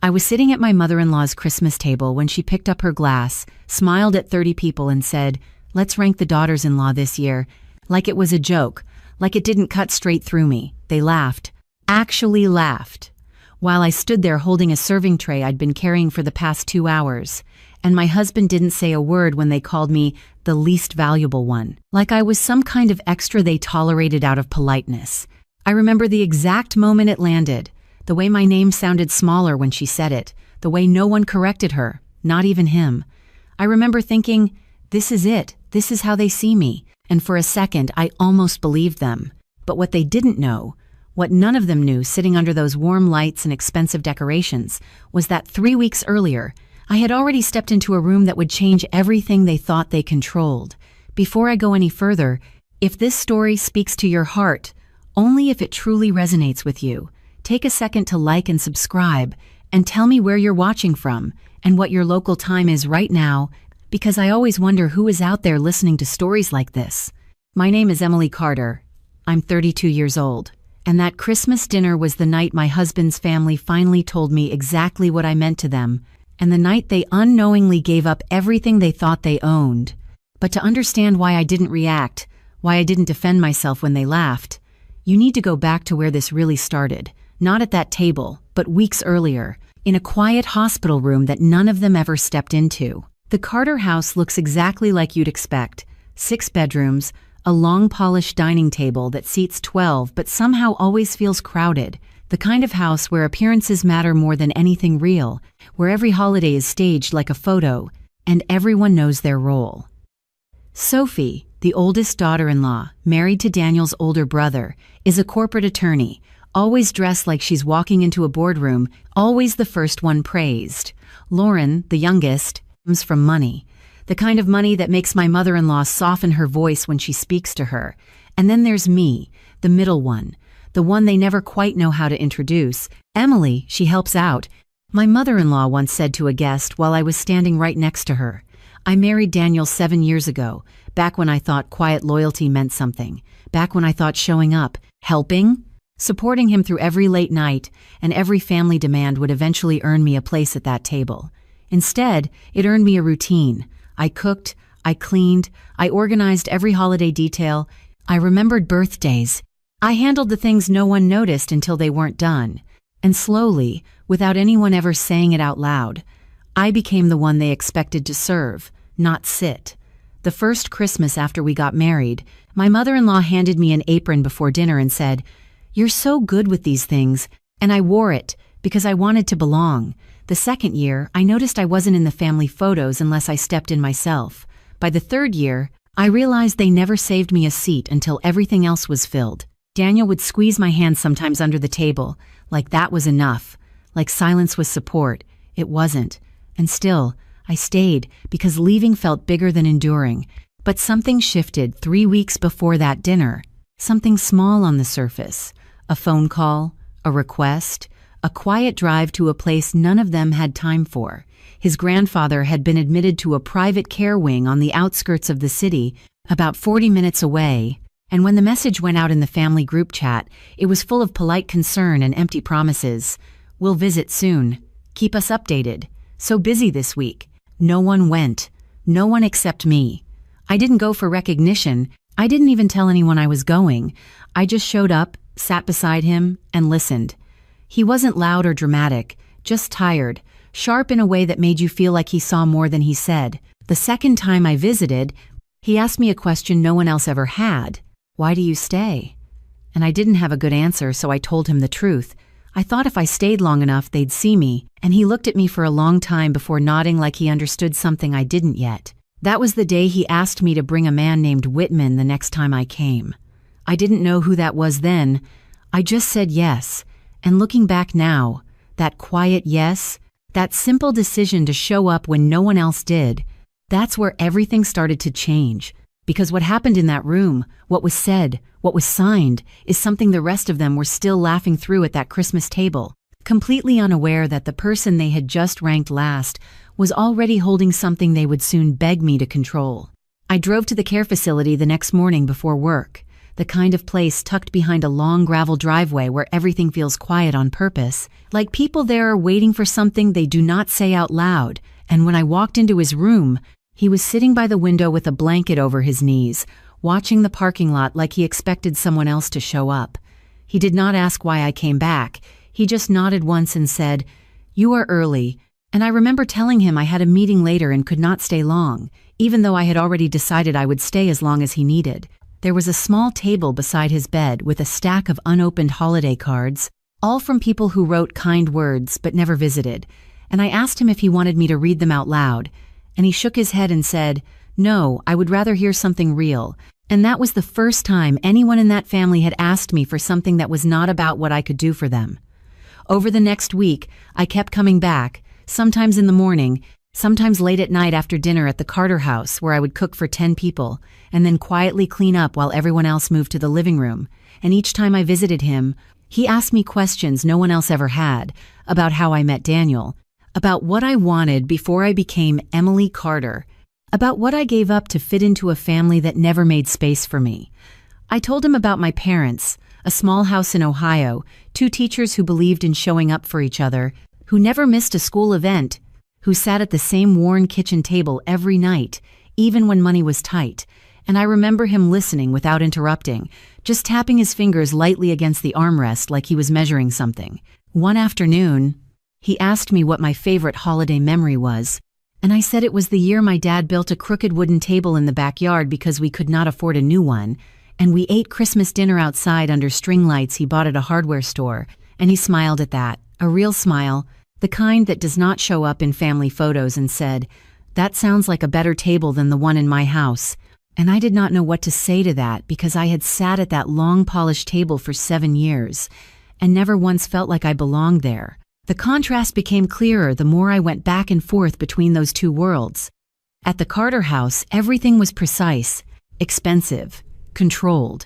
I was sitting at my mother-in-law's Christmas table when she picked up her glass, smiled at 30 people and said, "Let's rank the daughters-in-law this year," like it was a joke, like it didn't cut straight through me. They laughed. Actually laughed. While I stood there holding a serving tray I'd been carrying for the past 2 hours, and my husband didn't say a word when they called me the least valuable one, like I was some kind of extra they tolerated out of politeness. I remember the exact moment it landed, the way my name sounded smaller when she said it, the way no one corrected her, not even him. I remember thinking, this is it, this is how they see me, and for a second I almost believed them. But what they didn't know, what none of them knew sitting under those warm lights and expensive decorations, was that 3 weeks earlier, I had already stepped into a room that would change everything they thought they controlled. Before I go any further, if this story speaks to your heart, only if it truly resonates with you, take a second to like and subscribe, and tell me where you're watching from and what your local time is right now, because I always wonder who is out there listening to stories like this. My name is Emily Carter. I'm 32 years old, and that Christmas dinner was the night my husband's family finally told me exactly what I meant to them, and the night they unknowingly gave up everything they thought they owned. But to understand why I didn't react, why I didn't defend myself when they laughed, you need to go back to where this really started. Not at that table, but weeks earlier, in a quiet hospital room that none of them ever stepped into. The Carter house looks exactly like you'd expect. 6 bedrooms, a long polished dining table that seats 12 but somehow always feels crowded. The kind of house where appearances matter more than anything real, where every holiday is staged like a photo, and everyone knows their role. Sophie, the oldest daughter-in-law, married to Daniel's older brother, is a corporate attorney, always dressed like she's walking into a boardroom, always the first one praised. Lauren, the youngest, comes from money, the kind of money that makes my mother-in-law soften her voice when she speaks to her. And then there's me, the middle one, the one they never quite know how to introduce. Emily, she helps out. My mother-in-law once said to a guest while I was standing right next to her, "I married Daniel 7 years ago, back when I thought quiet loyalty meant something, back when I thought showing up, helping, supporting him through every late night and every family demand would eventually earn me a place at that table. Instead, it earned me a routine. I cooked, I cleaned, I organized every holiday detail, I remembered birthdays. I handled the things no one noticed until they weren't done. And slowly, without anyone ever saying it out loud, I became the one they expected to serve, not sit. The first Christmas after we got married, my mother-in-law handed me an apron before dinner and said, 'You're so good with these things,' and I wore it because I wanted to belong. The second year, I noticed I wasn't in the family photos unless I stepped in myself. By the third year, I realized they never saved me a seat until everything else was filled. Daniel would squeeze my hand sometimes under the table, like that was enough, like silence was support. It wasn't. And still, I stayed because leaving felt bigger than enduring. But something shifted 3 weeks before that dinner. Something small on the surface. A phone call, a request, a quiet drive to a place none of them had time for. His grandfather had been admitted to a private care wing on the outskirts of the city, about 40 minutes away, and when the message went out in the family group chat, it was full of polite concern and empty promises. "We'll visit soon. Keep us updated. So busy this week." No one went. No one except me. I didn't go for recognition. I didn't even tell anyone I was going. I just showed up, sat beside him, and listened. He wasn't loud or dramatic, just tired, sharp in a way that made you feel like he saw more than he said. The second time I visited, he asked me a question no one else ever had. "Why do you stay?" And I didn't have a good answer, so I told him the truth. I thought if I stayed long enough, they'd see me, and he looked at me for a long time before nodding like he understood something I didn't yet. That was the day he asked me to bring a man named Whitman the next time I came. I didn't know who that was then. I just said yes. And looking back now, that quiet yes, that simple decision to show up when no one else did, that's where everything started to change. Because what happened in that room, what was said, what was signed, is something the rest of them were still laughing through at that Christmas table, completely unaware that the person they had just ranked last was already holding something they would soon beg me to control. I drove to the care facility the next morning before work. the kind of place tucked behind a long gravel driveway where everything feels quiet on purpose, like people there are waiting for something they do not say out loud. And when I walked into his room, he was sitting by the window with a blanket over his knees, watching the parking lot like he expected someone else to show up. He did not ask why I came back. He just nodded once and said, "You are early." And I remember telling him I had a meeting later and could not stay long, even though I had already decided I would stay as long as he needed. There was a small table beside his bed with a stack of unopened holiday cards, all from people who wrote kind words but never visited, and I asked him if he wanted me to read them out loud, and he shook his head and said, "No, I would rather hear something real." And that was the first time anyone in that family had asked me for something that was not about what I could do for them. Over the next week, I kept coming back, sometimes in the morning, sometimes late at night after dinner at the Carter house where I would cook for 10 people, and then quietly clean up while everyone else moved to the living room. And each time I visited him, he asked me questions no one else ever had, about how I met Daniel, about what I wanted before I became Emily Carter, about what I gave up to fit into a family that never made space for me. I told him about my parents, a small house in Ohio, 2 teachers who believed in showing up for each other, who never missed a school event, who sat at the same worn kitchen table every night, even when money was tight. And I remember him listening without interrupting, just tapping his fingers lightly against the armrest like he was measuring something. One afternoon, he asked me what my favorite holiday memory was, and I said it was the year my dad built a crooked wooden table in the backyard because we could not afford a new one, and we ate Christmas dinner outside under string lights he bought at a hardware store, and he smiled at that, a real smile, the kind that does not show up in family photos, and said, "That sounds like a better table than the one in my house." And I did not know what to say to that because I had sat at that long polished table for 7 years and never once felt like I belonged there. The contrast became clearer the more I went back and forth between those two worlds. At the Carter house, everything was precise, expensive, controlled,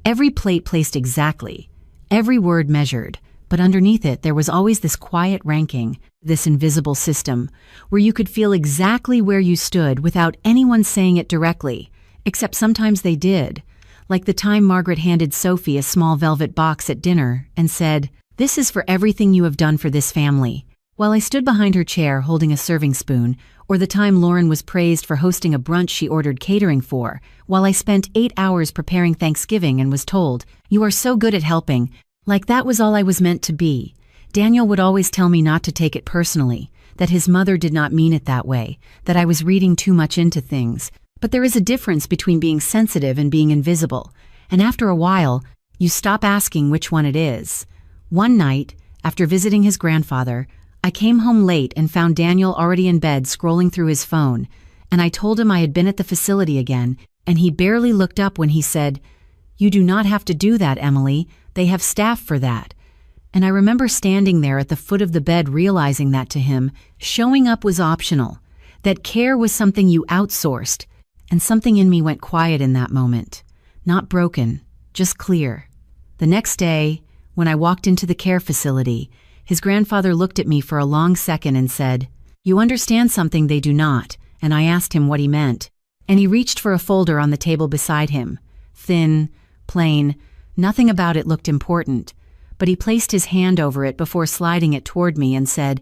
every plate placed exactly, every word measured. But underneath it, there was always this quiet ranking, this invisible system, where you could feel exactly where you stood without anyone saying it directly, except sometimes they did, like the time Margaret handed Sophie a small velvet box at dinner and said, "This is for everything you have done for this family," while I stood behind her chair holding a serving spoon, or the time Lauren was praised for hosting a brunch she ordered catering for, while I spent 8 hours preparing Thanksgiving and was told, "You are so good at helping," like that was all I was meant to be. Daniel would always tell me not to take it personally, that his mother did not mean it that way, that I was reading too much into things. But there is a difference between being sensitive and being invisible, and after a while, you stop asking which one it is. One night, after visiting his grandfather, I came home late and found Daniel already in bed scrolling through his phone, and I told him I had been at the facility again, and he barely looked up when he said, "You do not have to do that, Emily. They have staff for that." And I remember standing there at the foot of the bed realizing that to him, showing up was optional, that care was something you outsourced, and something in me went quiet in that moment. Not broken, just clear. The next day, when I walked into the care facility, his grandfather looked at me for a long second and said, "You understand something they do not," and I asked him what he meant. And he reached for a folder on the table beside him. Thin, plain, nothing about it looked important, but he placed his hand over it before sliding it toward me and said,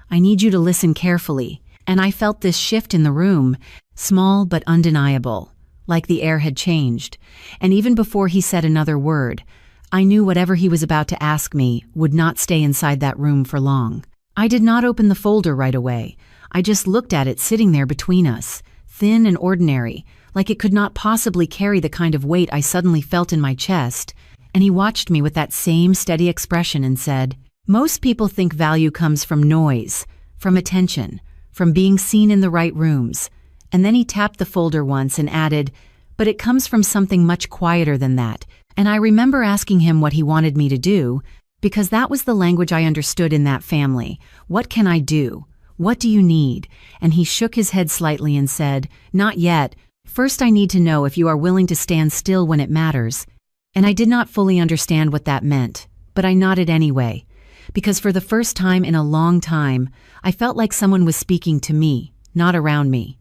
"I need you to listen carefully." And I felt this shift in the room, small but undeniable, like the air had changed. And even before he said another word, I knew whatever he was about to ask me would not stay inside that room for long. I did not open the folder right away. I just looked at it sitting there between us, thin and ordinary, like it could not possibly carry the kind of weight I suddenly felt in my chest. And he watched me with that same steady expression and said, "Most people think value comes from noise, from attention, from being seen in the right rooms." And then he tapped the folder once and added, "But it comes from something much quieter than that." And I remember asking him what he wanted me to do, because that was the language I understood in that family. What can I do? What do you need? And he shook his head slightly and said, "Not yet. First I need to know if you are willing to stand still when it matters." And I did not fully understand what that meant, but I nodded anyway, because for the first time in a long time, I felt like someone was speaking to me, not around me.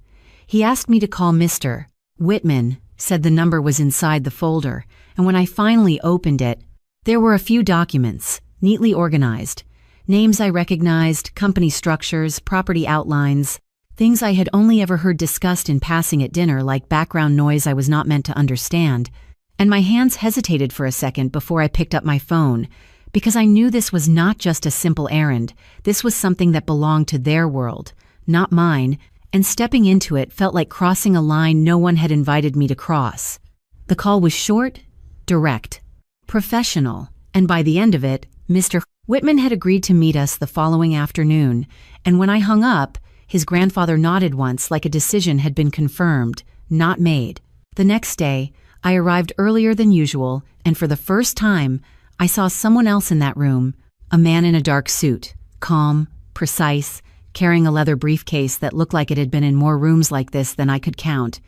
He asked me to call Mr. Whitman said the number was inside the folder, and when I finally opened it, there were a few documents, neatly organized. Names I recognized, company structures, property outlines, things I had only ever heard discussed in passing at dinner like background noise I was not meant to understand. And my hands hesitated for a second before I picked up my phone, because I knew this was not just a simple errand. This was something that belonged to their world, not mine, and stepping into it felt like crossing a line no one had invited me to cross. The call was short, direct, professional, and by the end of it, Mr. Whitman had agreed to meet us the following afternoon, and when I hung up, his grandfather nodded once like a decision had been confirmed, not made. The next day, I arrived earlier than usual, and for the first time, I saw someone else in that room, a man in a dark suit, calm, precise, carrying a leather briefcase that looked like it had been in more rooms like this than I could count.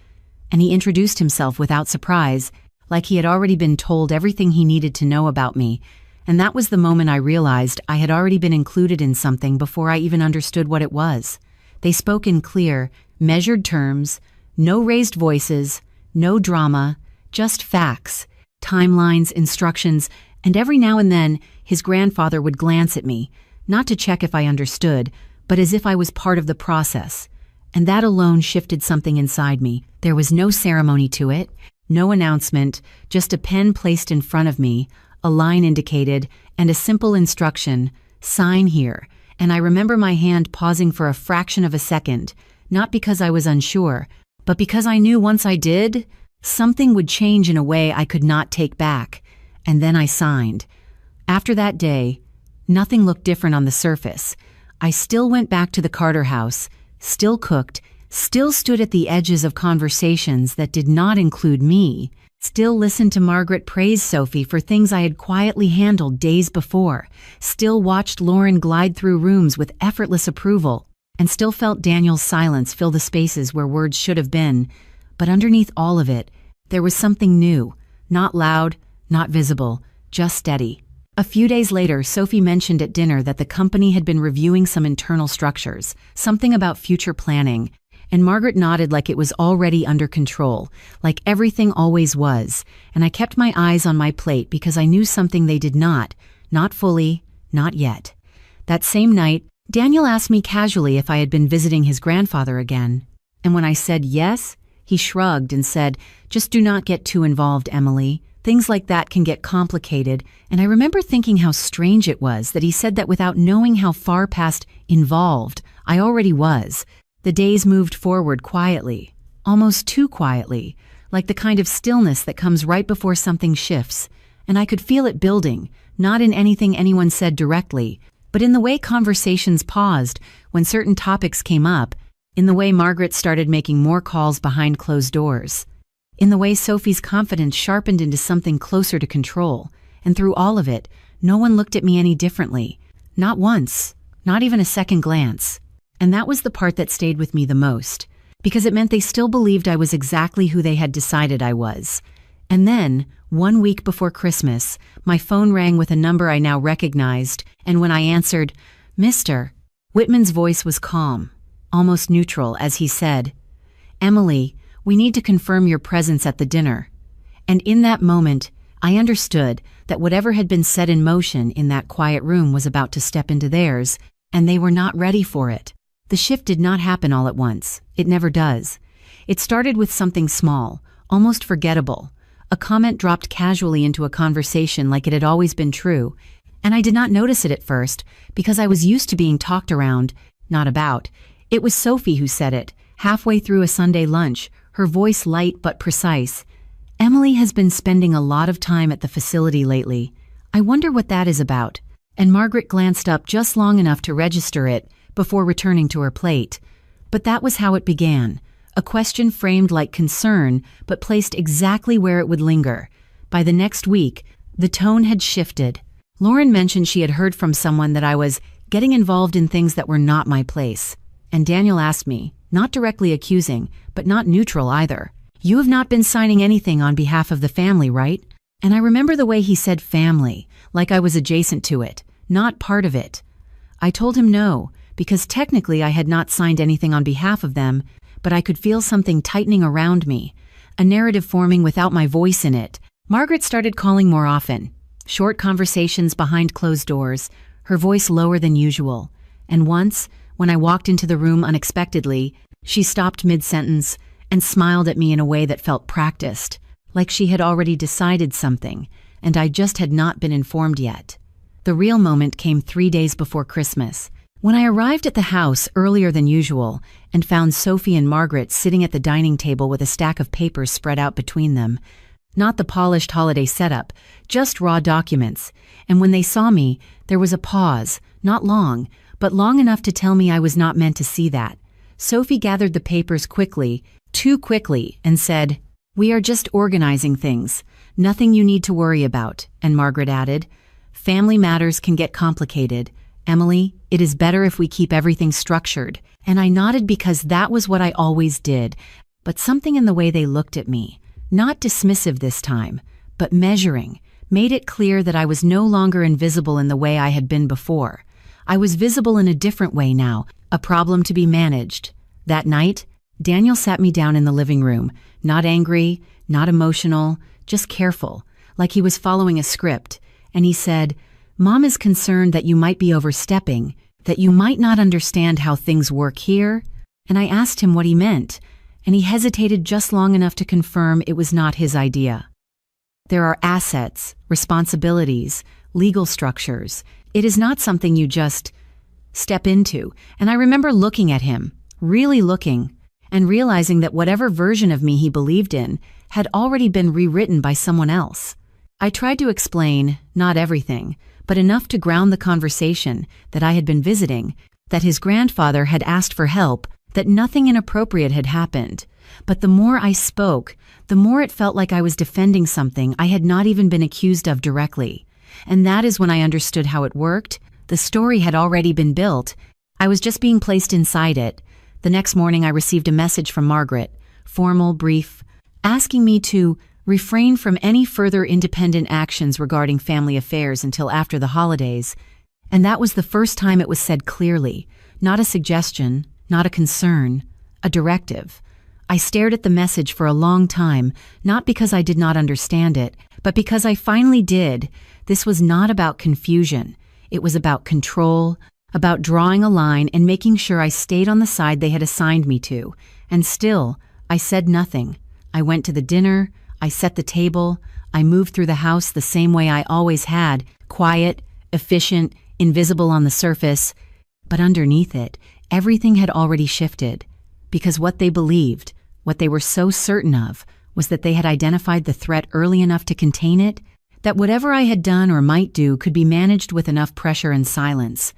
And he introduced himself without surprise, like he had already been told everything he needed to know about me, and that was the moment I realized I had already been included in something before I even understood what it was. They spoke in clear, measured terms, no raised voices, no drama, just facts, timelines, instructions, and every now and then his grandfather would glance at me, not to check if I understood, but as if I was part of the process. And that alone shifted something inside me. There was no ceremony to it, no announcement, just a pen placed in front of me, a line indicated, and a simple instruction, sign here. And I remember my hand pausing for a fraction of a second, not because I was unsure, but because I knew once I did, something would change in a way I could not take back. And then I signed. After that day, nothing looked different on the surface. I still went back to the Carter house, still cooked, still stood at the edges of conversations that did not include me, still listened to Margaret praise Sophie for things I had quietly handled days before, still watched Lauren glide through rooms with effortless approval, and still felt Daniel's silence fill the spaces where words should have been. But underneath all of it, there was something new, not loud, not visible, just steady. A few days later, Sophie mentioned at dinner that the company had been reviewing some internal structures, something about future planning, and Margaret nodded like it was already under control, like everything always was, and I kept my eyes on my plate because I knew something they did not fully, not yet. That same night, Daniel asked me casually if I had been visiting his grandfather again, and when I said yes, he shrugged and said, "Just do not get too involved, Emily. Things like that can get complicated," and I remember thinking how strange it was that he said that without knowing how far past involved I already was. The days moved forward quietly, almost too quietly, like the kind of stillness that comes right before something shifts, and I could feel it building, not in anything anyone said directly, but in the way conversations paused when certain topics came up, in the way Margaret started making more calls behind closed doors, in the way Sophie's confidence sharpened into something closer to control, and through all of it, no one looked at me any differently. Not once, not even a second glance. And that was the part that stayed with me the most, because it meant they still believed I was exactly who they had decided I was. And then, 1 week before Christmas, my phone rang with a number I now recognized, and when I answered, "Mr." Whitman's voice was calm, almost neutral, as he said, "Emily, we need to confirm your presence at the dinner." And in that moment, I understood that whatever had been set in motion in that quiet room was about to step into theirs, and they were not ready for it. The shift did not happen all at once. It never does. It started with something small, almost forgettable, a comment dropped casually into a conversation like it had always been true, and I did not notice it at first because I was used to being talked around, not about. It was Sophie who said it, halfway through a Sunday lunch, her voice light but precise. "Emily has been spending a lot of time at the facility lately. I wonder what that is about." And Margaret glanced up just long enough to register it before returning to her plate. But that was how it began, a question framed like concern but placed exactly where it would linger. By the next week, the tone had shifted. Lauren mentioned she had heard from someone that I was getting involved in things that were not my place. And Daniel asked me, not directly accusing, but not neutral either, "You have not been signing anything on behalf of the family, right?" And I remember the way he said family, like I was adjacent to it, not part of it. I told him no, because technically I had not signed anything on behalf of them, but I could feel something tightening around me, a narrative forming without my voice in it. Margaret started calling more often. Short conversations behind closed doors, her voice lower than usual. And once, when I walked into the room unexpectedly, she stopped mid-sentence and smiled at me in a way that felt practiced, like she had already decided something, and I just had not been informed yet. The real moment came 3 days before Christmas, when I arrived at the house earlier than usual and found Sophie and Margaret sitting at the dining table with a stack of papers spread out between them. Not the polished holiday setup, just raw documents. And when they saw me, there was a pause, not long, but long enough to tell me I was not meant to see that. Sophie gathered the papers quickly, too quickly, and said, "We are just organizing things. Nothing you need to worry about." And Margaret added, "Family matters can get complicated. Emily, it is better if we keep everything structured." And I nodded because that was what I always did. But something in the way they looked at me, not dismissive this time, but measuring, made it clear that I was no longer invisible in the way I had been before. I was visible in a different way now, a problem to be managed. That night, Daniel sat me down in the living room, not angry, not emotional, just careful, like he was following a script, and he said, "Mom is concerned that you might be overstepping, that you might not understand how things work here." And I asked him what he meant, and he hesitated just long enough to confirm it was not his idea. There are assets, responsibilities, legal structures. It is not something you just step into. And I remember looking at him, really looking, and realizing that whatever version of me he believed in had already been rewritten by someone else. I tried to explain, not everything, but enough to ground the conversation, that I had been visiting, that his grandfather had asked for help, that nothing inappropriate had happened. But the more I spoke, the more it felt like I was defending something I had not even been accused of directly. And that is when I understood how it worked. The story had already been built. I was just being placed inside it. The next morning I received a message from Margaret, formal, brief, asking me to refrain from any further independent actions regarding family affairs until after the holidays. And that was the first time it was said clearly, not a suggestion, not a concern, a directive. I stared at the message for a long time, not because I did not understand it, but because I finally did. This was not about confusion. It was about control, about drawing a line and making sure I stayed on the side they had assigned me to. And still, I said nothing. I went to the dinner, I set the table, I moved through the house the same way I always had, quiet, efficient, invisible on the surface. But underneath it, everything had already shifted. Because what they believed, what they were so certain of, was that they had identified the threat early enough to contain it, that whatever I had done or might do could be managed with enough pressure and silence.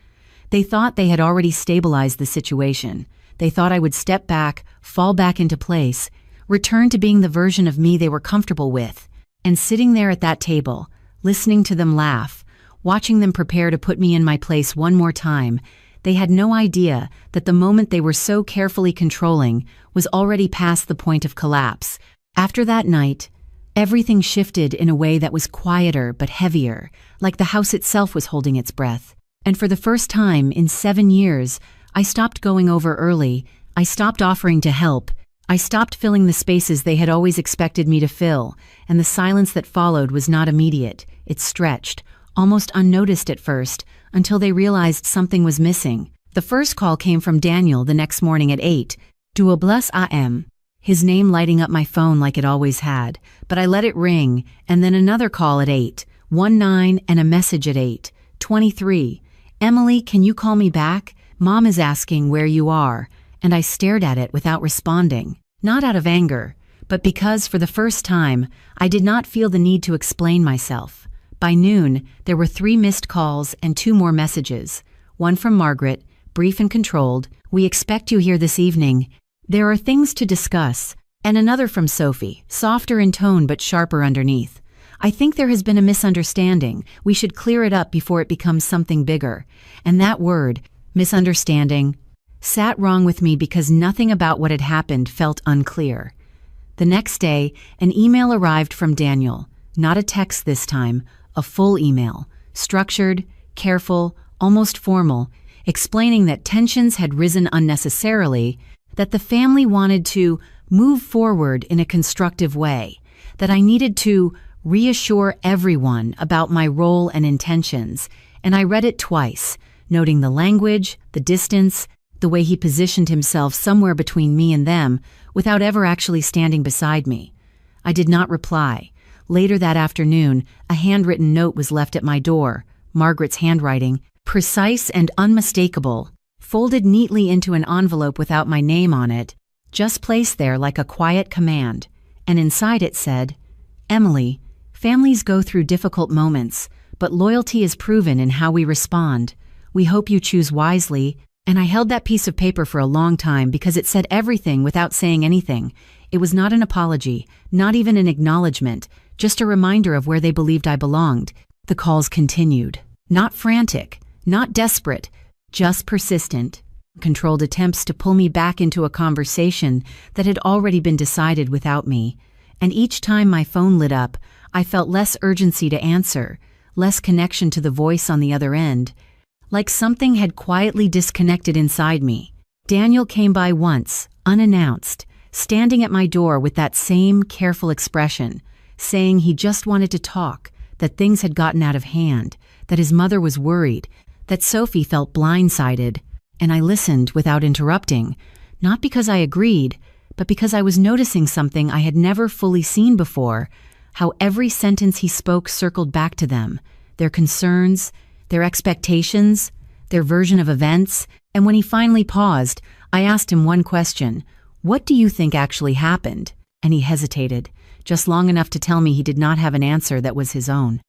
They thought they had already stabilized the situation. They thought I would step back, fall back into place, return to being the version of me they were comfortable with. And sitting there at that table, listening to them laugh, watching them prepare to put me in my place one more time, they had no idea that the moment they were so carefully controlling was already past the point of collapse. After that night, everything shifted in a way that was quieter but heavier, like the house itself was holding its breath. And for the first time in 7 years, I stopped going over early, I stopped offering to help, I stopped filling the spaces they had always expected me to fill, and the silence that followed was not immediate. It stretched, almost unnoticed at first, until they realized something was missing. The first call came from Daniel the next morning at 8:12 a.m., his name lighting up my phone like it always had, but I let it ring, and then another call at 8:19 and a message at 8:23. "Emily, can you call me back? Mom is asking where you are." And I stared at it without responding, not out of anger, but because for the first time, I did not feel the need to explain myself. By noon, there were 3 missed calls and 2 more messages. One from Margaret, brief and controlled, "We expect you here this evening. There are things to discuss." And another from Sophie, softer in tone but sharper underneath. "I think there has been a misunderstanding. We should clear it up before it becomes something bigger." And that word, misunderstanding, sat wrong with me because nothing about what had happened felt unclear. The next day, an email arrived from Daniel, not a text this time, a full email, structured, careful, almost formal, explaining that tensions had risen unnecessarily, that the family wanted to move forward in a constructive way, that I needed to reassure everyone about my role and intentions, and I read it twice, noting the language, the distance, the way he positioned himself somewhere between me and them without ever actually standing beside me. I did not reply. Later that afternoon, a handwritten note was left at my door, Margaret's handwriting, precise and unmistakable, folded neatly into an envelope without my name on it, just placed there like a quiet command, and inside it said, "Emily, families go through difficult moments, but loyalty is proven in how we respond. We hope you choose wisely." And I held that piece of paper for a long time because it said everything without saying anything. It was not an apology, not even an acknowledgement, just a reminder of where they believed I belonged. The calls continued. Not frantic, not desperate, just persistent, controlled attempts to pull me back into a conversation that had already been decided without me. And each time my phone lit up, I felt less urgency to answer, less connection to the voice on the other end. Like something had quietly disconnected inside me. Daniel came by once, unannounced, standing at my door with that same careful expression, saying he just wanted to talk, that things had gotten out of hand, that his mother was worried, that Sophie felt blindsided. And I listened without interrupting, not because I agreed, but because I was noticing something I had never fully seen before, how every sentence he spoke circled back to them, their concerns, their expectations, their version of events, and when he finally paused, I asked him one question: "What do you think actually happened?" And he hesitated, just long enough to tell me he did not have an answer that was his own.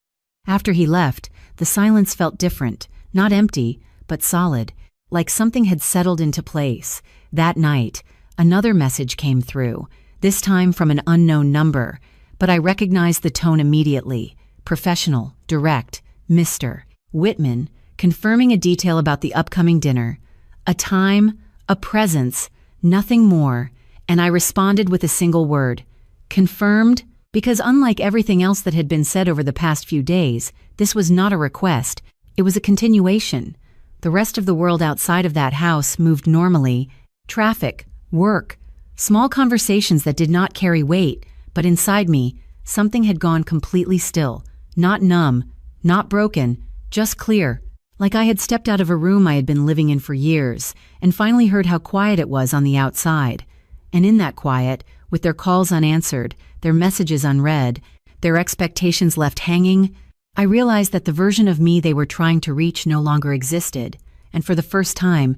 After he left, the silence felt different, not empty, but solid, like something had settled into place. That night, another message came through, this time from an unknown number, but I recognized the tone immediately. Professional, direct, Mr. Whitman, confirming a detail about the upcoming dinner. A time, a presence, nothing more, and I responded with a single word. Confirmed, because unlike everything else that had been said over the past few days, this was not a request, it was a continuation. The rest of the world outside of that house moved normally. Traffic, work, small conversations that did not carry weight, but inside me, something had gone completely still, not numb, not broken, just clear, like I had stepped out of a room I had been living in for years, and finally heard how quiet it was on the outside. And in that quiet, with their calls unanswered, their messages unread, their expectations left hanging, I realized that the version of me they were trying to reach no longer existed, and for the first time,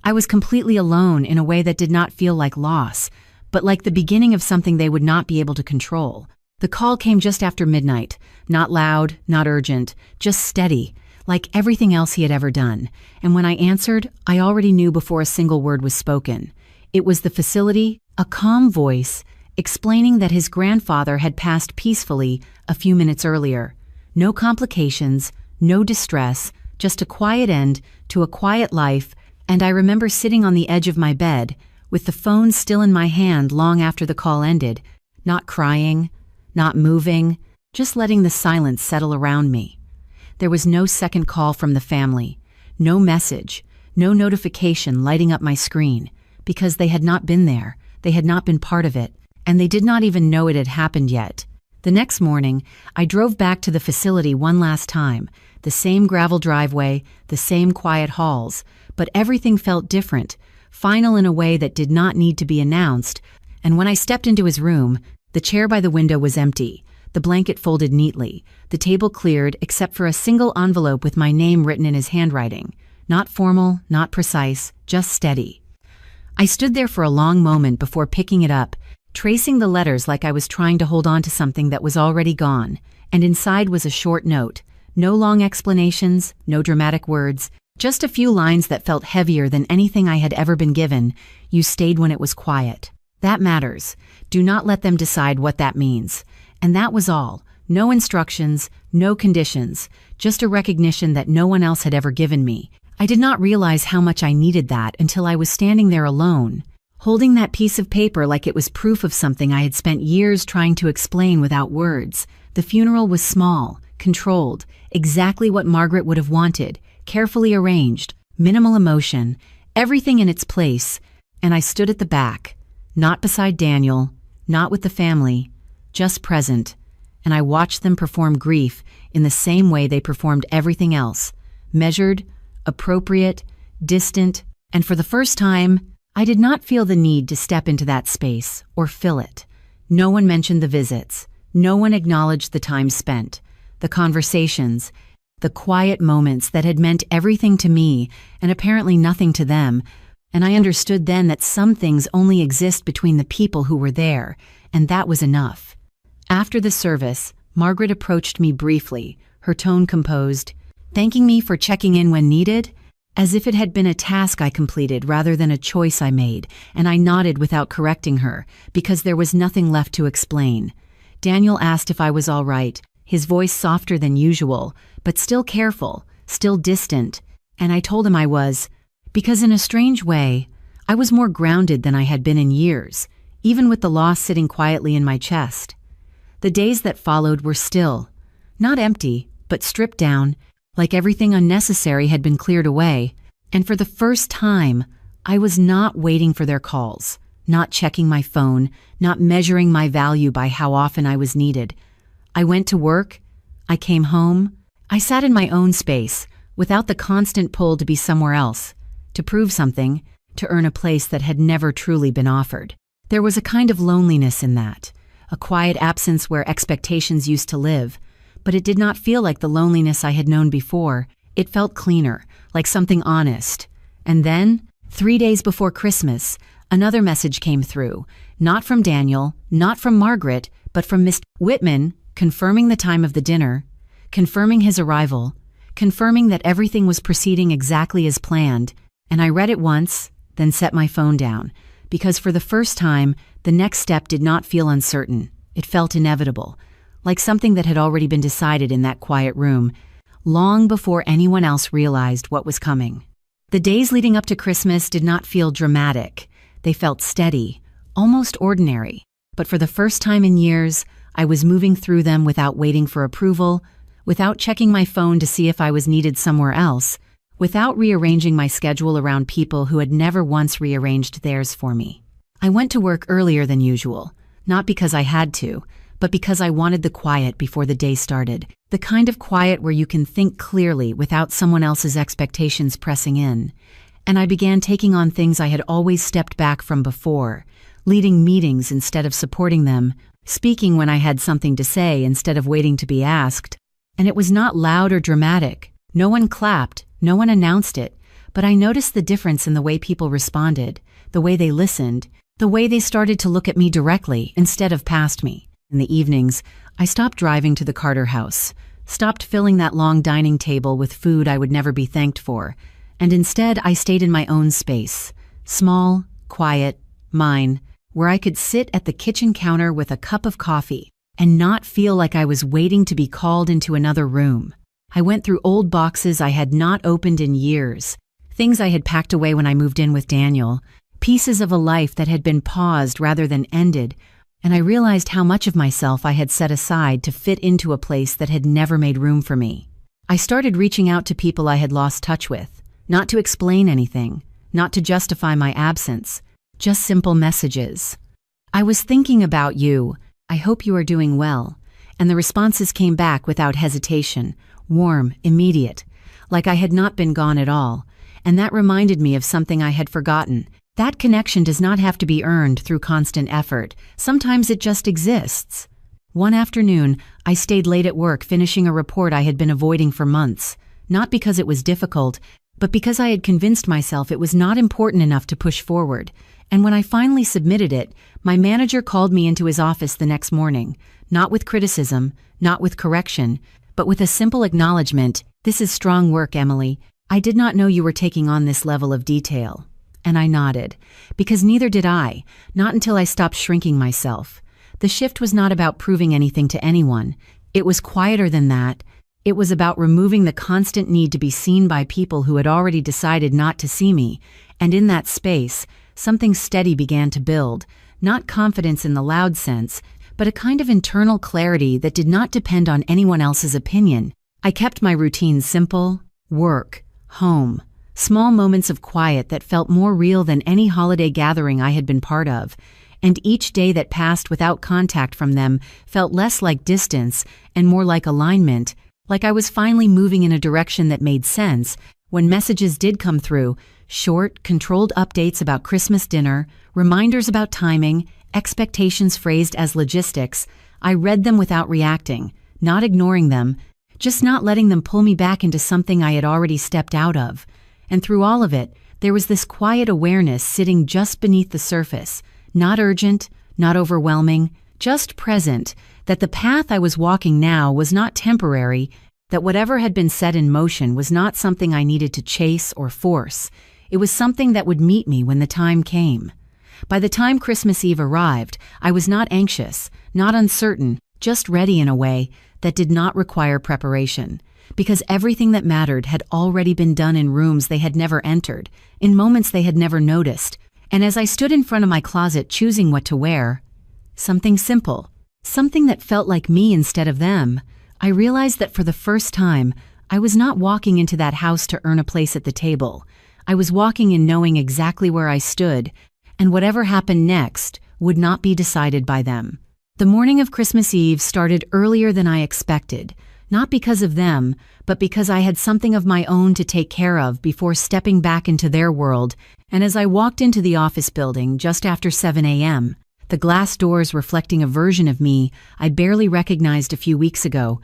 I was completely alone in a way that did not feel like loss, but like the beginning of something they would not be able to control. The call came just after midnight, not loud, not urgent, just steady, like everything else he had ever done. And when I answered, I already knew before a single word was spoken. It was the facility, a calm voice, explaining that his grandfather had passed peacefully a few minutes earlier. No complications, no distress, just a quiet end to a quiet life, and I remember sitting on the edge of my bed, with the phone still in my hand long after the call ended, not crying, not moving, just letting the silence settle around me. There was no second call from the family, no message, no notification lighting up my screen, because they had not been there, they had not been part of it, and they did not even know it had happened yet. The next morning, I drove back to the facility one last time, the same gravel driveway, the same quiet halls, but everything felt different, final in a way that did not need to be announced, and when I stepped into his room, the chair by the window was empty, the blanket folded neatly, the table cleared except for a single envelope with my name written in his handwriting. Not formal, not precise, just steady. I stood there for a long moment before picking it up, tracing the letters like I was trying to hold on to something that was already gone, and inside was a short note. No long explanations, no dramatic words, just a few lines that felt heavier than anything I had ever been given. You stayed when it was quiet. That matters. Do not let them decide what that means. And that was all. No instructions, no conditions, just a recognition that no one else had ever given me. I did not realize how much I needed that until I was standing there alone, holding that piece of paper like it was proof of something I had spent years trying to explain without words. The funeral was small, controlled, exactly what Margaret would have wanted, carefully arranged, minimal emotion, everything in its place, and I stood at the back, Not beside Daniel, not with the family, just present, and I watched them perform grief in the same way they performed everything else, measured, appropriate, distant, and for the first time, I did not feel the need to step into that space or fill it. No one mentioned the visits. No one acknowledged the time spent, the conversations, the quiet moments that had meant everything to me and apparently nothing to them, and I understood then that some things only exist between the people who were there, and that was enough. After the service, Margaret approached me briefly, her tone composed, thanking me for checking in when needed, as if it had been a task I completed rather than a choice I made, and I nodded without correcting her, because there was nothing left to explain. Daniel asked if I was all right, his voice softer than usual, but still careful, still distant, and I told him I was, because in a strange way, I was more grounded than I had been in years, even with the loss sitting quietly in my chest. The days that followed were still, not empty, but stripped down, like everything unnecessary had been cleared away, and for the first time, I was not waiting for their calls, not checking my phone, not measuring my value by how often I was needed. I went to work, I came home, I sat in my own space, without the constant pull to be somewhere else, to prove something, to earn a place that had never truly been offered. There was a kind of loneliness in that, a quiet absence where expectations used to live, but it did not feel like the loneliness I had known before. It felt cleaner, like something honest. And then, 3 days before Christmas, another message came through, not from Daniel, not from Margaret, but from Mr. Whitman, confirming the time of the dinner, confirming his arrival, confirming that everything was proceeding exactly as planned, and I read it once, then set my phone down, because for the first time, the next step did not feel uncertain. It felt inevitable, like something that had already been decided in that quiet room, long before anyone else realized what was coming. The days leading up to Christmas did not feel dramatic. They felt steady, almost ordinary. But for the first time in years, I was moving through them without waiting for approval, without checking my phone to see if I was needed somewhere else, without rearranging my schedule around people who had never once rearranged theirs for me. I went to work earlier than usual, not because I had to, but because I wanted the quiet before the day started, the kind of quiet where you can think clearly without someone else's expectations pressing in. And I began taking on things I had always stepped back from before, leading meetings instead of supporting them, speaking when I had something to say instead of waiting to be asked. And it was not loud or dramatic. No one clapped, no one announced it, but I noticed the difference in the way people responded, the way they listened, the way they started to look at me directly instead of past me. In the evenings, I stopped driving to the Carter house, stopped filling that long dining table with food I would never be thanked for, and instead I stayed in my own space, small, quiet, mine, where I could sit at the kitchen counter with a cup of coffee and not feel like I was waiting to be called into another room. I went through old boxes I had not opened in years, things I had packed away when I moved in with Daniel, pieces of a life that had been paused rather than ended, and I realized how much of myself I had set aside to fit into a place that had never made room for me. I started reaching out to people I had lost touch with, not to explain anything, not to justify my absence, just simple messages. I was thinking about you. I hope you are doing well. And the responses came back without hesitation, warm, immediate, like I had not been gone at all. And that reminded me of something I had forgotten. That connection does not have to be earned through constant effort. Sometimes it just exists. One afternoon, I stayed late at work finishing a report I had been avoiding for months, not because it was difficult, but because I had convinced myself it was not important enough to push forward. And when I finally submitted it, my manager called me into his office the next morning, not with criticism, not with correction, but with a simple acknowledgement, "This is strong work, Emily. I did not know you were taking on this level of detail." And I nodded, because neither did I, not until I stopped shrinking myself. The shift was not about proving anything to anyone. It was quieter than that. It was about removing the constant need to be seen by people who had already decided not to see me, and in that space, something steady began to build, not confidence in the loud sense, but a kind of internal clarity that did not depend on anyone else's opinion. I kept my routine simple: work, home, small moments of quiet that felt more real than any holiday gathering I had been part of, and each day that passed without contact from them felt less like distance and more like alignment, like I was finally moving in a direction that made sense. When messages did come through, short, controlled updates about Christmas dinner, reminders about timing, expectations phrased as logistics, I read them without reacting, not ignoring them, just not letting them pull me back into something I had already stepped out of. And through all of it, there was this quiet awareness sitting just beneath the surface, not urgent, not overwhelming, just present, that the path I was walking now was not temporary, that whatever had been set in motion was not something I needed to chase or force. It was something that would meet me when the time came. By the time Christmas Eve arrived, I was not anxious, not uncertain, just ready in a way that did not require preparation, because everything that mattered had already been done in rooms they had never entered, in moments they had never noticed. And as I stood in front of my closet choosing what to wear, something simple, something that felt like me instead of them, I realized that for the first time, I was not walking into that house to earn a place at the table. I was walking in knowing exactly where I stood, and whatever happened next would not be decided by them. The morning of Christmas Eve started earlier than I expected, not because of them, but because I had something of my own to take care of before stepping back into their world. And as I walked into the office building just after 7 a.m., the glass doors reflecting a version of me I barely recognized a few weeks ago,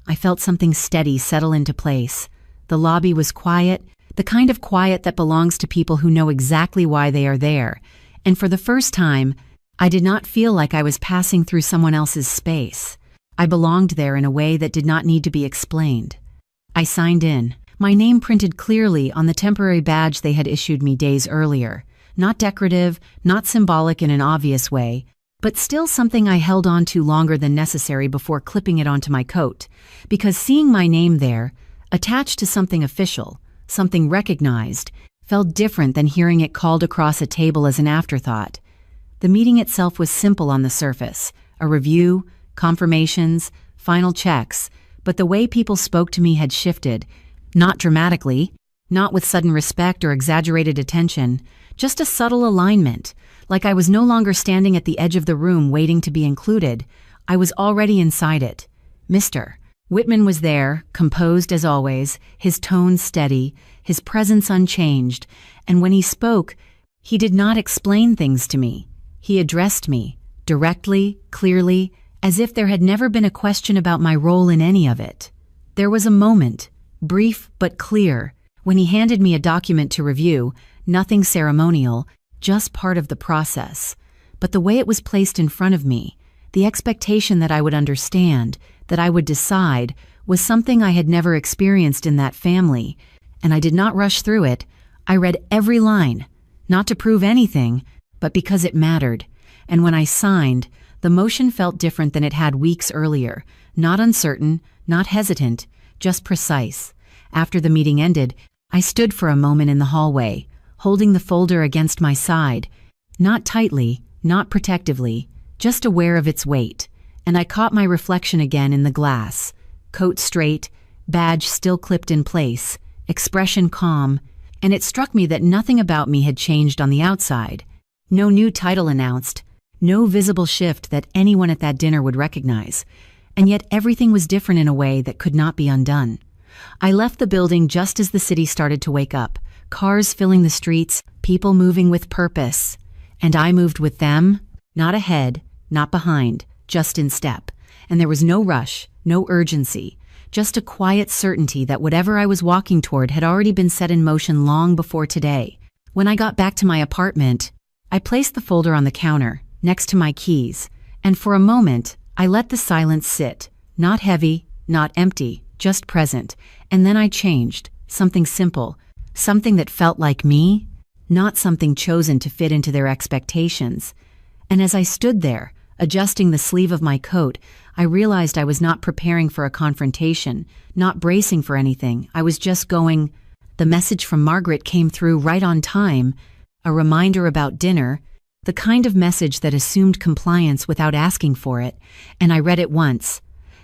I felt something steady settle into place. The lobby was quiet, the kind of quiet that belongs to people who know exactly why they are there. And for the first time, I did not feel like I was passing through someone else's space. I belonged there in a way that did not need to be explained. I signed in, my name printed clearly on the temporary badge they had issued me days earlier. Not decorative, not symbolic in an obvious way, but still something I held on to longer than necessary before clipping it onto my coat, because seeing my name there, attached to something official, something recognized, felt different than hearing it called across a table as an afterthought. The meeting itself was simple on the surface, a review, confirmations, final checks, but the way people spoke to me had shifted, not dramatically, not with sudden respect or exaggerated attention, just a subtle alignment, like I was no longer standing at the edge of the room waiting to be included. I was already inside it. Mr. Whitman was there, composed as always, his tone steady, his presence unchanged, and when he spoke, he did not explain things to me. He addressed me, directly, clearly, as if there had never been a question about my role in any of it. There was a moment, brief but clear, when he handed me a document to review, nothing ceremonial, just part of the process. But the way it was placed in front of me, the expectation that I would understand, that I would decide, was something I had never experienced in that family, and I did not rush through it. I read every line, not to prove anything, but because it mattered. And when I signed, the motion felt different than it had weeks earlier, not uncertain, not hesitant, just precise. After the meeting ended, I stood for a moment in the hallway, holding the folder against my side, not tightly, not protectively, just aware of its weight, and I caught my reflection again in the glass, coat straight, badge still clipped in place, expression calm, and it struck me that nothing about me had changed on the outside. No new title announced, no visible shift that anyone at that dinner would recognize, and yet everything was different in a way that could not be undone. I left the building just as the city started to wake up, cars filling the streets, people moving with purpose. And I moved with them, not ahead, not behind, just in step. And there was no rush, no urgency, just a quiet certainty that whatever I was walking toward had already been set in motion long before today. When I got back to my apartment, I placed the folder on the counter, next to my keys, and for a moment, I let the silence sit, not heavy, not empty, just present. And then I changed, something simple, something that felt like me, not something chosen to fit into their expectations. And as I stood there, adjusting the sleeve of my coat, I realized I was not preparing for a confrontation, not bracing for anything. I was just going. The message from Margaret came through right on time, a reminder about dinner, the kind of message that assumed compliance without asking for it, and I read it once,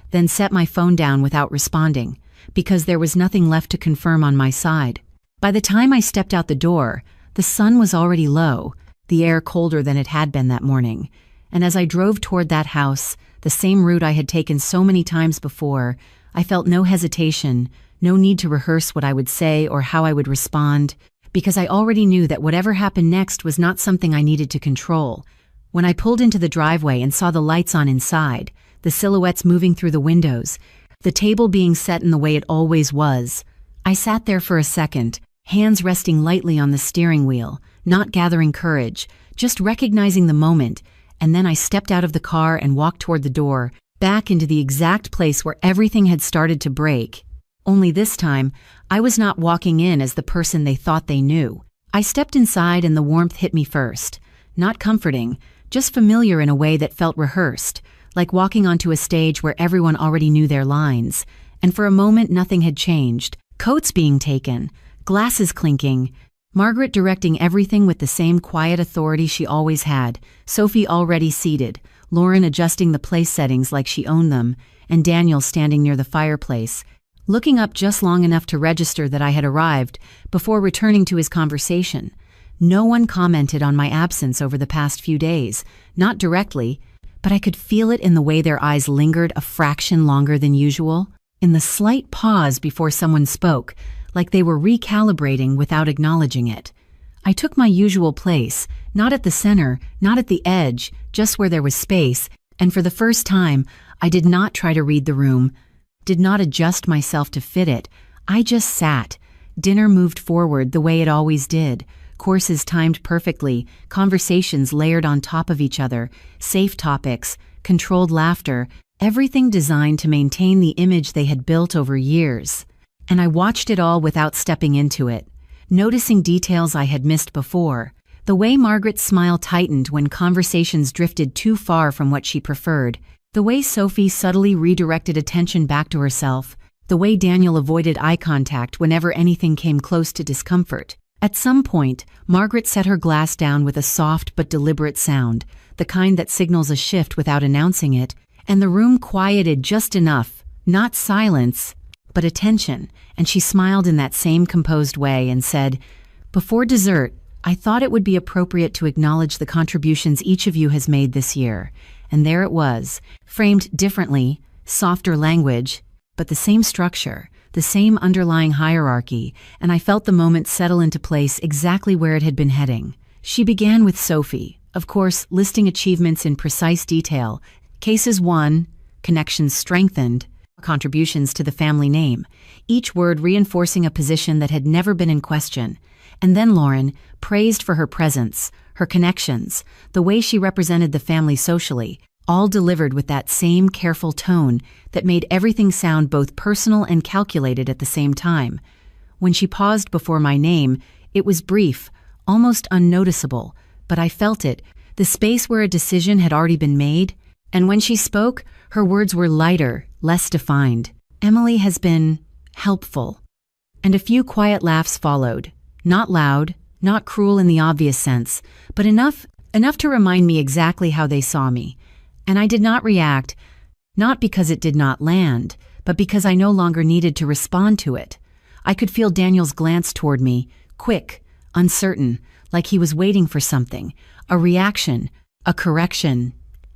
then set my phone down without responding, because there was nothing left to confirm on my side. By the time I stepped out the door, the sun was already low, the air colder than it had been that morning. And as I drove toward that house, the same route I had taken so many times before, I felt no hesitation, no need to rehearse what I would say or how I would respond, because I already knew that whatever happened next was not something I needed to control. When I pulled into the driveway and saw the lights on inside, the silhouettes moving through the windows, the table being set in the way it always was, I sat there for a second, hands resting lightly on the steering wheel, not gathering courage, just recognizing the moment, and then I stepped out of the car and walked toward the door, back into the exact place where everything had started to break. Only this time, I was not walking in as the person they thought they knew. I stepped inside and the warmth hit me first. Not comforting, just familiar in a way that felt rehearsed, like walking onto a stage where everyone already knew their lines. And for a moment, nothing had changed. Coats being taken, glasses clinking, Margaret directing everything with the same quiet authority she always had, Sophie already seated, Lauren adjusting the place settings like she owned them, and Daniel standing near the fireplace, looking up just long enough to register that I had arrived before returning to his conversation. No one commented on my absence over the past few days, not directly, but I could feel it in the way their eyes lingered a fraction longer than usual, in the slight pause before someone spoke, like they were recalibrating without acknowledging it. I took my usual place, not at the center, not at the edge, just where there was space, and for the first time, I did not try to read the room, did not adjust myself to fit it. I just sat. Dinner moved forward the way it always did, courses timed perfectly, conversations layered on top of each other, safe topics, controlled laughter, everything designed to maintain the image they had built over years. And I watched it all without stepping into it, noticing details I had missed before. The way Margaret's smile tightened when conversations drifted too far from what she preferred, the way Sophie subtly redirected attention back to herself, the way Daniel avoided eye contact whenever anything came close to discomfort. At some point, Margaret set her glass down with a soft but deliberate sound, the kind that signals a shift without announcing it, and the room quieted just enough, not silence, but attention, and she smiled in that same composed way and said, "Before dessert, I thought it would be appropriate to acknowledge the contributions each of you has made this year." And there it was, framed differently, softer language, but the same structure, the same underlying hierarchy, and I felt the moment settle into place exactly where it had been heading. She began with Sophie, of course, listing achievements in precise detail, cases won, connections strengthened, contributions to the family name, each word reinforcing a position that had never been in question. And then Lauren, praised for her presence, her connections, the way she represented the family socially, all delivered with that same careful tone that made everything sound both personal and calculated at the same time. When she paused before my name, it was brief, almost unnoticeable, but I felt it, the space where a decision had already been made. And when she spoke, her words were lighter, less defined. "Emily has been helpful." And a few quiet laughs followed. Not loud, not cruel in the obvious sense, but enough to remind me exactly how they saw me. And I did not react, not because it did not land, but because I no longer needed to respond to it. I could feel Daniel's glance toward me, quick, uncertain, like he was waiting for something, a reaction, a correction,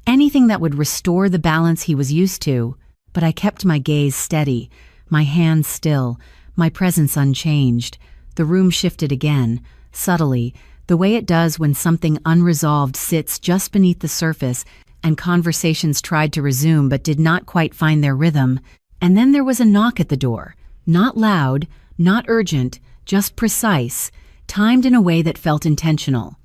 anything that would restore the balance he was used to. But I kept my gaze steady, my hands still, my presence unchanged. The room shifted again, subtly, the way it does when something unresolved sits just beneath the surface and conversations tried to resume but did not quite find their rhythm. And then there was a knock at the door, not loud, not urgent, just precise, timed in a way that felt intentional.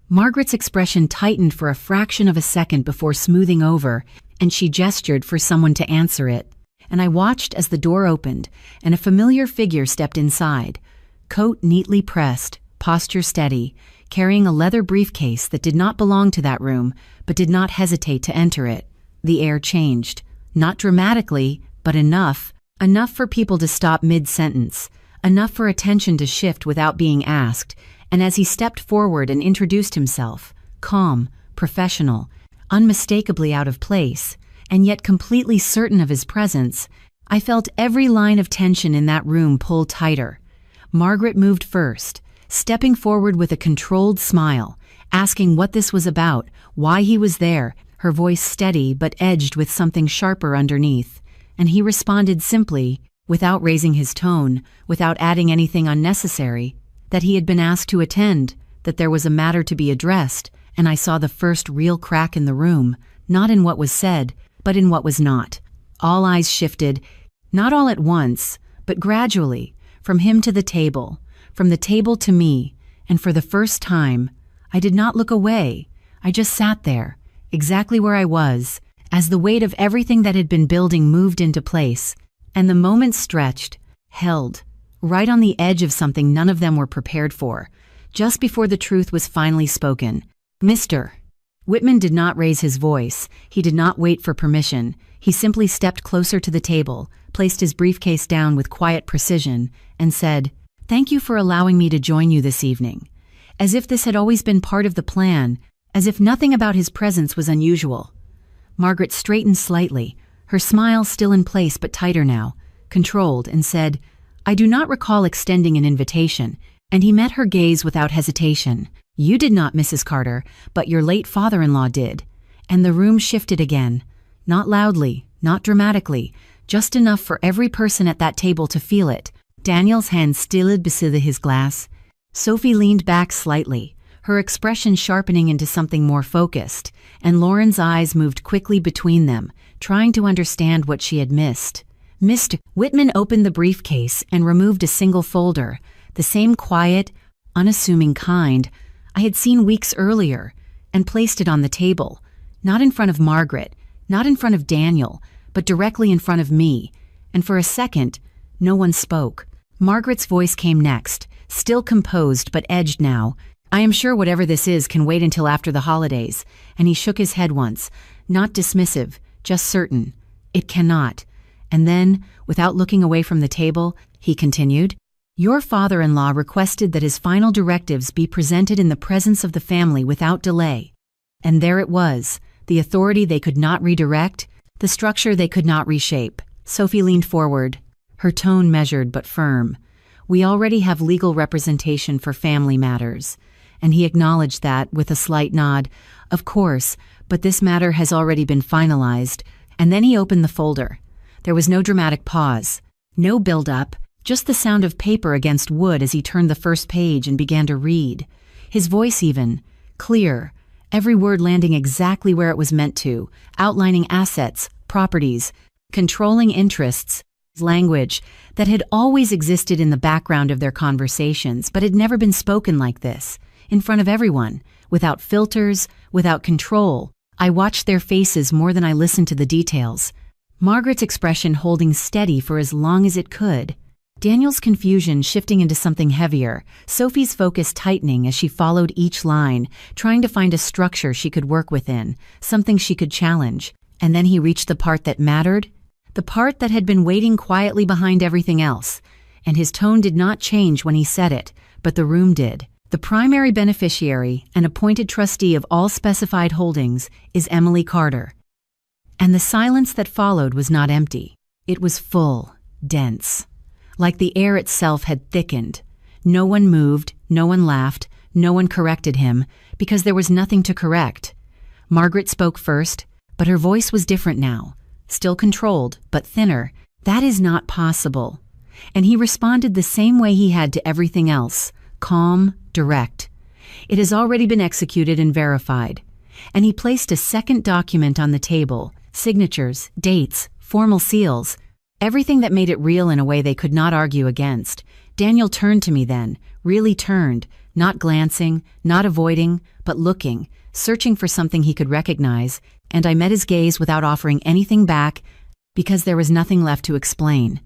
Margaret's expression tightened for a fraction of a second before smoothing over, and she gestured for someone to answer it. And I watched as the door opened, and a familiar figure stepped inside, coat neatly pressed, posture steady, carrying a leather briefcase that did not belong to that room, but did not hesitate to enter it. The air changed, not dramatically, but enough for people to stop mid-sentence, enough for attention to shift without being asked. And as he stepped forward and introduced himself, calm, professional, unmistakably out of place, and yet completely certain of his presence, I felt every line of tension in that room pull tighter. Margaret moved first, stepping forward with a controlled smile, asking what this was about, why he was there, her voice steady but edged with something sharper underneath. And he responded simply, without raising his tone, without adding anything unnecessary, that he had been asked to attend, that there was a matter to be addressed, and I saw the first real crack in the room, not in what was said, but in what was not. All eyes shifted, not all at once, but gradually, from him to the table, from the table to me, and for the first time, I did not look away. I just sat there, exactly where I was, as the weight of everything that had been building moved into place, and the moment stretched, held, right on the edge of something none of them were prepared for, just before the truth was finally spoken. Mr. Whitman did not raise his voice. He did not wait for permission. He simply stepped closer to the table, placed his briefcase down with quiet precision, and said, "Thank you for allowing me to join you this evening." As if this had always been part of the plan, as if nothing about his presence was unusual. Margaret straightened slightly, her smile still in place but tighter now, controlled, and said, "I do not recall extending an invitation," and he met her gaze without hesitation. "You did not, Mrs. Carter, but your late father-in-law did." And the room shifted again, not loudly, not dramatically, just enough for every person at that table to feel it. Daniel's hand stilled beside his glass. Sophie leaned back slightly, her expression sharpening into something more focused, and Lauren's eyes moved quickly between them, trying to understand what she had missed. Mr. Whitman opened the briefcase and removed a single folder, the same quiet, unassuming kind I had seen weeks earlier, and placed it on the table, not in front of Margaret, not in front of Daniel, but directly in front of me, and for a second, no one spoke. Margaret's voice came next, still composed but edged now. "I am sure whatever this is can wait until after the holidays," and he shook his head once, not dismissive, just certain. "It cannot." And then, without looking away from the table, he continued, "Your father-in-law requested that his final directives be presented in the presence of the family without delay. And there it was, the authority they could not redirect, the structure they could not reshape." Sophie leaned forward, her tone measured but firm. "We already have legal representation for family matters." And he acknowledged that with a slight nod. "Of course, but this matter has already been finalized." And then he opened the folder. There was no dramatic pause, no build-up, just the sound of paper against wood as he turned the first page and began to read. His voice even, clear, every word landing exactly where it was meant to, outlining assets, properties, controlling interests, language that had always existed in the background of their conversations but had never been spoken like this, in front of everyone, without filters, without control. I watched their faces more than I listened to the details. Margaret's expression holding steady for as long as it could. Daniel's confusion shifting into something heavier, Sophie's focus tightening as she followed each line, trying to find a structure she could work within, something she could challenge. And then he reached the part that mattered, the part that had been waiting quietly behind everything else. And his tone did not change when he said it, but the room did. "The primary beneficiary and appointed trustee of all specified holdings is Emily Carter." And the silence that followed was not empty. It was full, dense. Like the air itself had thickened. No one moved, no one laughed, no one corrected him, because there was nothing to correct. Margaret spoke first, but her voice was different now. Still controlled, but thinner. "That is not possible." And he responded the same way he had to everything else, calm, direct. "It has already been executed and verified." And he placed a second document on the table, signatures, dates, formal seals, everything that made it real in a way they could not argue against. Daniel turned to me then, really turned, not glancing, not avoiding, but looking, searching for something he could recognize, and I met his gaze without offering anything back because there was nothing left to explain.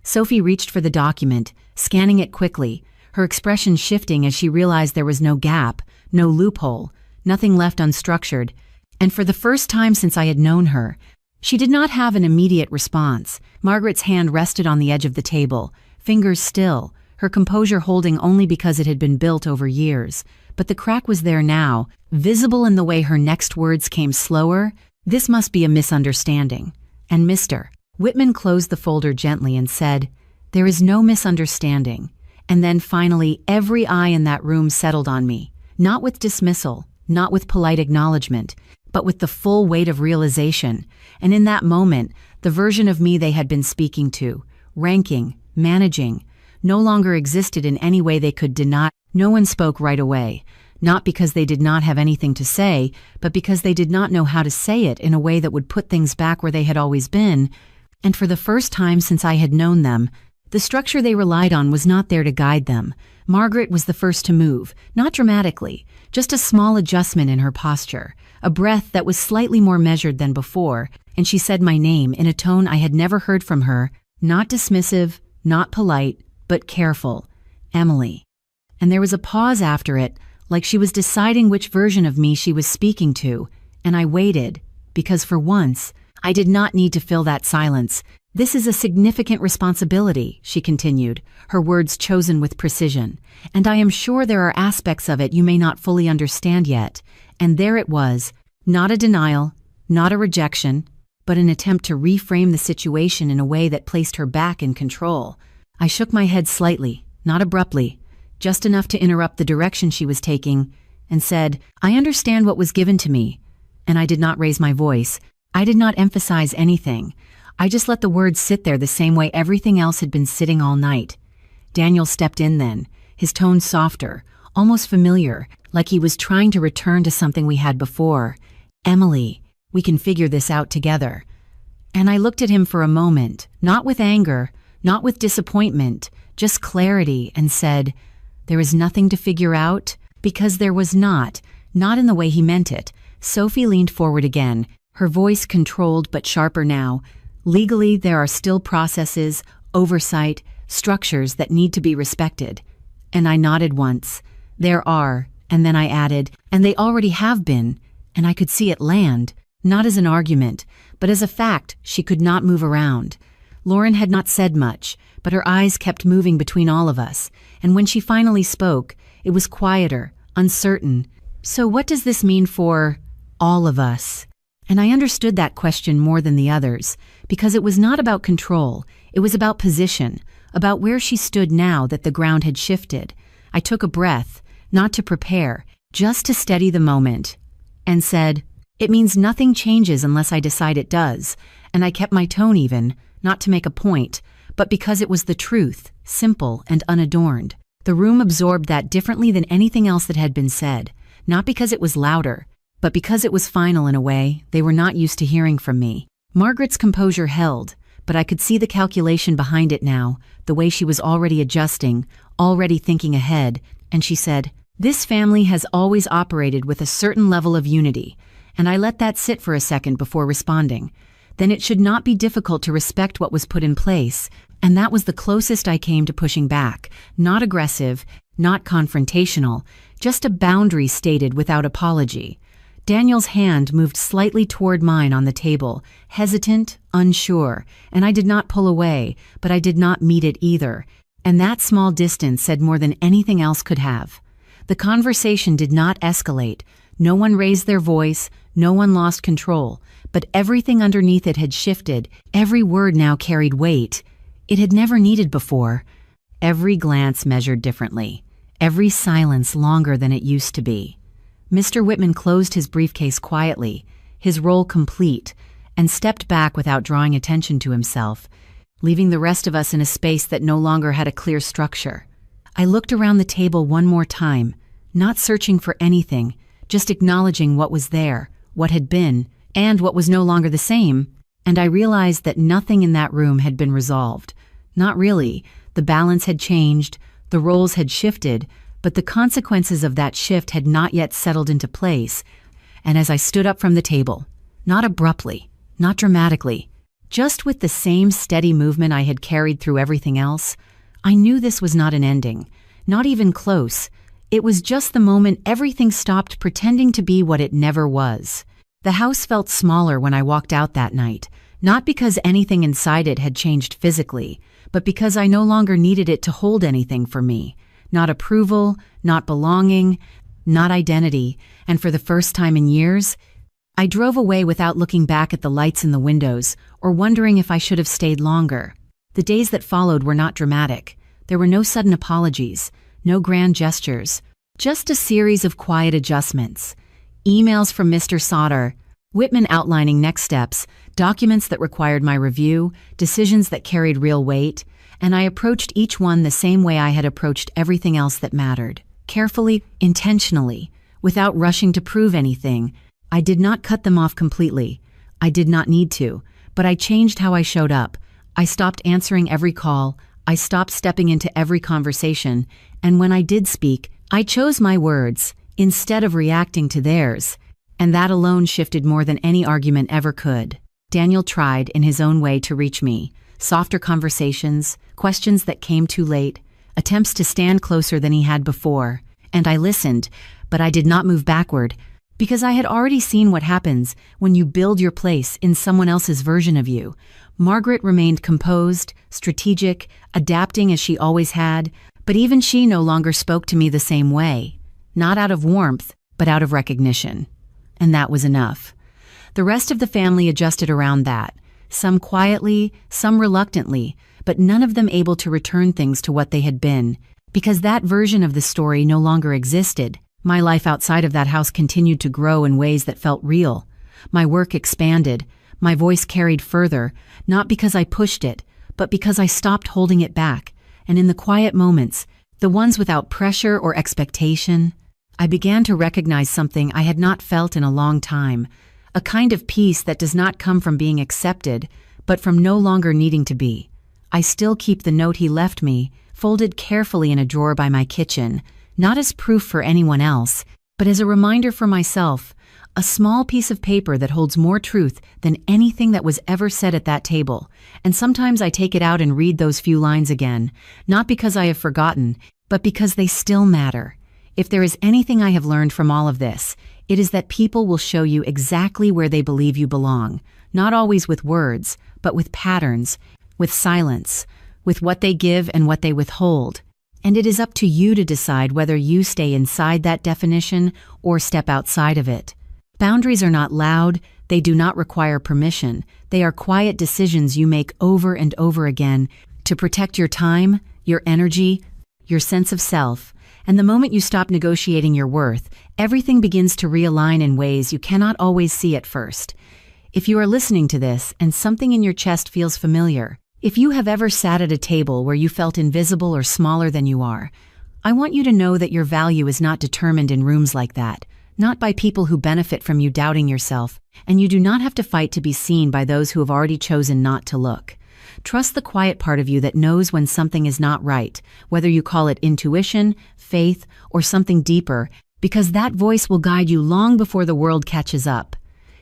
Sophie reached for the document, scanning it quickly, her expression shifting as she realized there was no gap, no loophole, nothing left unstructured, and for the first time since I had known her, she did not have an immediate response. Margaret's hand rested on the edge of the table, fingers still, her composure holding only because it had been built over years. But the crack was there now, visible in the way her next words came slower. "This must be a misunderstanding." And Mr. Whitman closed the folder gently and said, "There is no misunderstanding." And then finally, every eye in that room settled on me, not with dismissal, not with polite acknowledgement, but with the full weight of realization. And in that moment, the version of me they had been speaking to, ranking, managing, no longer existed in any way they could deny. No one spoke right away, not because they did not have anything to say, but because they did not know how to say it in a way that would put things back where they had always been. And for the first time since I had known them, the structure they relied on was not there to guide them. Margaret was the first to move, not dramatically, just a small adjustment in her posture, a breath that was slightly more measured than before, and she said my name in a tone I had never heard from her, not dismissive, not polite, but careful. Emily. And there was a pause after it, like she was deciding which version of me she was speaking to, and I waited, because for once, I did not need to fill that silence. This is a significant responsibility, she continued, her words chosen with precision, and I am sure there are aspects of it you may not fully understand yet. And there it was, not a denial, not a rejection, but an attempt to reframe the situation in a way that placed her back in control. I shook my head slightly, not abruptly, just enough to interrupt the direction she was taking, and said, I understand what was given to me. And I did not raise my voice. I did not emphasize anything. I just let the words sit there the same way everything else had been sitting all night. Daniel stepped in then, his tone softer, almost familiar, like he was trying to return to something we had before. Emily, we can figure this out together. And I looked at him for a moment, not with anger, not with disappointment, just clarity, and said, there is nothing to figure out, because there was not in the way he meant it. Sophie leaned forward again, her voice controlled but sharper now. Legally, there are still processes, oversight, structures that need to be respected. And I nodded once. There are, and then I added, and they already have been, and I could see it land, not as an argument, but as a fact she could not move around. Lauren had not said much, but her eyes kept moving between all of us, and when she finally spoke, it was quieter, uncertain. So what does this mean for all of us? And I understood that question more than the others, because it was not about control, it was about position, about where she stood now that the ground had shifted. I took a breath, not to prepare, just to steady the moment, and said, it means nothing changes unless I decide it does, and I kept my tone even, not to make a point, but because it was the truth, simple and unadorned. The room absorbed that differently than anything else that had been said, not because it was louder, but because it was final in a way they were not used to hearing from me. Margaret's composure held, but I could see the calculation behind it now, the way she was already adjusting, already thinking ahead, and she said, this family has always operated with a certain level of unity, and I let that sit for a second before responding. Then it should not be difficult to respect what was put in place, and that was the closest I came to pushing back, not aggressive, not confrontational, just a boundary stated without apology. Daniel's hand moved slightly toward mine on the table, hesitant, unsure, and I did not pull away, but I did not meet it either, and that small distance said more than anything else could have. The conversation did not escalate, no one raised their voice, no one lost control, but everything underneath it had shifted, every word now carried weight. It had never needed before. Every glance measured differently, every silence longer than it used to be. Mr. Whitman closed his briefcase quietly, his role complete, and stepped back without drawing attention to himself, leaving the rest of us in a space that no longer had a clear structure. I looked around the table one more time, not searching for anything, just acknowledging what was there, what had been, and what was no longer the same, and I realized that nothing in that room had been resolved. Not really. The balance had changed, the roles had shifted, but the consequences of that shift had not yet settled into place. And as I stood up from the table, not abruptly, not dramatically, just with the same steady movement I had carried through everything else, I knew this was not an ending, not even close. It was just the moment everything stopped pretending to be what it never was. The house felt smaller when I walked out that night, not because anything inside it had changed physically, but because I no longer needed it to hold anything for me. Not approval, not belonging, not identity, and for the first time in years, I drove away without looking back at the lights in the windows or wondering if I should have stayed longer. The days that followed were not dramatic. There were no sudden apologies, no grand gestures, just a series of quiet adjustments. emails from Mr. Sauter, Whitman outlining next steps, documents that required my review, decisions that carried real weight, and I approached each one the same way I had approached everything else that mattered. Carefully, intentionally, without rushing to prove anything. I did not cut them off completely. I did not need to, but I changed how I showed up. I stopped answering every call. I stopped stepping into every conversation, and when I did speak, I chose my words instead of reacting to theirs, and that alone shifted more than any argument ever could. Daniel tried, in his own way, to reach me. Softer conversations, questions that came too late, attempts to stand closer than he had before, and I listened, but I did not move backward, because I had already seen what happens when you build your place in someone else's version of you. Margaret remained composed, strategic, adapting as she always had, but even she no longer spoke to me the same way. Not out of warmth, but out of recognition. And that was enough. The rest of the family adjusted around that, some quietly, some reluctantly, but none of them able to return things to what they had been, because that version of the story no longer existed. My life outside of that house continued to grow in ways that felt real. My work expanded, my voice carried further, not because I pushed it, but because I stopped holding it back, and in the quiet moments, the ones without pressure or expectation, I began to recognize something I had not felt in a long time, a kind of peace that does not come from being accepted, but from no longer needing to be. I still keep the note he left me, folded carefully in a drawer by my kitchen, not as proof for anyone else, but as a reminder for myself, a small piece of paper that holds more truth than anything that was ever said at that table. And sometimes I take it out and read those few lines again, not because I have forgotten, but because they still matter. If there is anything I have learned from all of this, it is that people will show you exactly where they believe you belong, not always with words, but with patterns, with silence, with what they give and what they withhold. And it is up to you to decide whether you stay inside that definition or step outside of it. Boundaries are not loud, they do not require permission, they are quiet decisions you make over and over again to protect your time, your energy, your sense of self. And the moment you stop negotiating your worth, everything begins to realign in ways you cannot always see at first. If you are listening to this and something in your chest feels familiar, if you have ever sat at a table where you felt invisible or smaller than you are, I want you to know that your value is not determined in rooms like that, not by people who benefit from you doubting yourself, and you do not have to fight to be seen by those who have already chosen not to look. Trust the quiet part of you that knows when something is not right, whether you call it intuition, faith, or something deeper, because that voice will guide you long before the world catches up.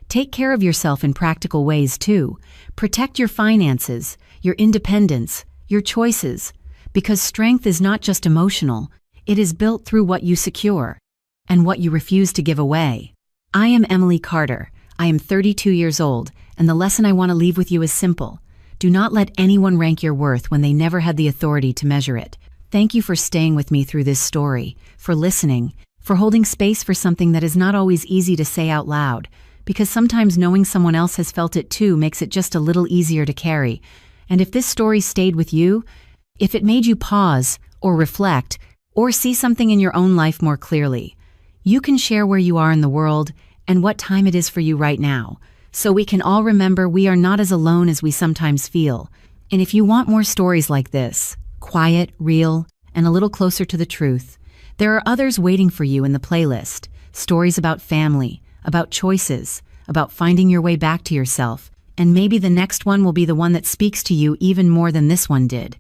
Take care of yourself in practical ways too. Protect your finances, your independence, your choices, because strength is not just emotional, it is built through what you secure and what you refuse to give away. I am Emily Carter. I am 32 years old, and the lesson I want to leave with you is simple. Do not let anyone rank your worth when they never had the authority to measure it. Thank you for staying with me through this story, for listening, for holding space for something that is not always easy to say out loud, because sometimes knowing someone else has felt it too makes it just a little easier to carry. And if this story stayed with you, if it made you pause, or reflect, or see something in your own life more clearly, you can share where you are in the world and what time it is for you right now, so we can all remember we are not as alone as we sometimes feel. And if you want more stories like this, quiet, real, and a little closer to the truth, there are others waiting for you in the playlist. Stories about family, about choices, about finding your way back to yourself, and maybe the next one will be the one that speaks to you even more than this one did.